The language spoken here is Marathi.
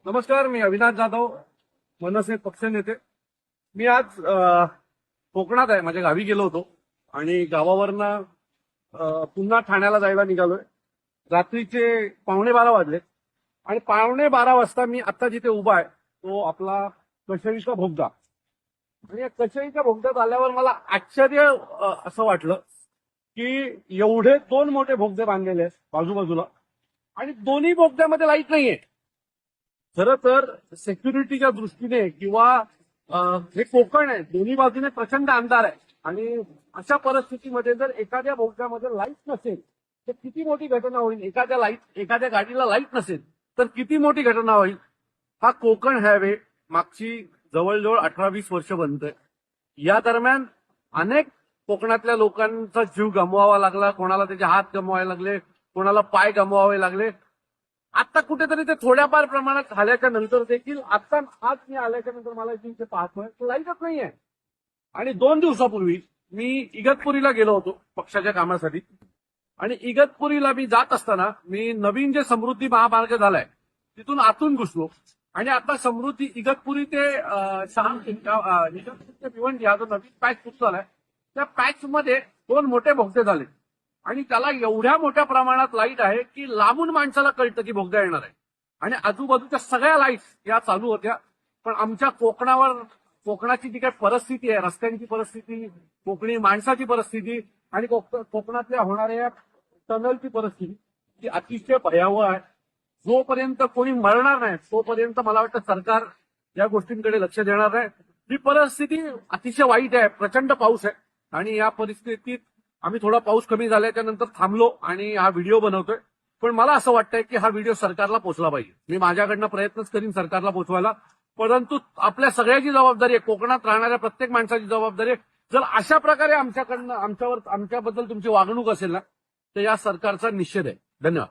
नमस्कार, मी अविनाश जाधव, मनसे पक्ष नेते. मी आज कोकणात आहे, माझ्या गावी गेलो होतो आणि गावावरनं पुन्हा ठाण्याला जायला निघालोय. रात्रीचे 11:15 वाजले आणि 11:15 वाजता मी आता जिथे उभा आहे तो आपला कशेरीचा भोगदा. आणि या कशेरीच्या भोगद्यात आल्यावर मला आश्चर्य असं वाटलं की एवढे दोन मोठे भोगदे बांधलेले आहेत बाजूबाजूला आणि दोन्ही भोगद्यामध्ये लाईट नाहीये. खरं तर सिक्युरिटीच्या दृष्टीने किंवा हे कोकण आहे, दोन्ही बाजूने प्रचंड अंधार आहे आणि अशा परिस्थितीमध्ये जर एखाद्या भोगद्यामध्ये लाईट नसेल तर किती मोठी घटना होईल. एखाद्या गाडीला लाईट नसेल तर किती मोठी घटना होईल. हा कोकण हायवे मागची जवळजवळ 18-20 वर्ष बनतोय. या दरम्यान अनेक कोकणातल्या लोकांचा जीव गमवावा लागला, कोणाला त्याचे हात गमवावे लागले, कोणाला पाय गमवावे लागले. आता कुठेतरी ते थोड्याफार प्रमाणात झाल्याच्या नंतर देखील आता आज मी आल्याच्या नंतर मला इथे पाहतोय लाईटच नाहीये. आणि 2 दिवसापूर्वी मी इगतपुरीला गेलो होतो पक्षाच्या कामासाठी आणि इगतपुरीला मी जात असताना मी नवीन जे समृद्धी महामार्ग झालाय तिथून आतून घुसलो आणि आता समृद्धी इगतपुरी ते भिवंडी हा जो नवीन पॅच सुरू झालाय त्या पॅच मध्ये 2 मोठे भोगदे झाले आणि त्याला एवढ्या मोठ्या प्रमाणात लाईट आहे की लांबून माणसाला कळतं की भोगदा येणार आहे. आणि आजूबाजूच्या सगळ्या लाईट्स या चालू होत्या. पण आमच्या कोकणाची जी काही परिस्थिती आहे, रस्त्यांची परिस्थिती, कोकणी माणसाची परिस्थिती आणि कोकणातल्या होणाऱ्या टनलची परिस्थिती ती अतिशय भयावह आहे. जोपर्यंत कोणी मरणार नाही तोपर्यंत मला वाटतं सरकार या गोष्टींकडे लक्ष देणार नाही. ही परिस्थिती अतिशय वाईट आहे. प्रचंड पाऊस आहे आणि या परिस्थितीत आम्ही थोडा पाऊस कमी झाल्याच्या नंतर थांबलो आणि हा व्हिडिओ बनवतोय. पण मला असं वाटतंय की हा व्हिडिओ सरकारला पोहोचला पाहिजे. मी माझ्याकडनं प्रयत्नच करीन सरकारला पोहोचवायला, परंतु आपल्या सगळ्याची जबाबदारी आहे, कोकणात राहणाऱ्या प्रत्येक माणसाची जबाबदारी आहे. जर अशा प्रकारे आमच्याबद्दल तुमची वागणूक असेल ना तर या सरकारचा निषेध आहे. धन्यवाद.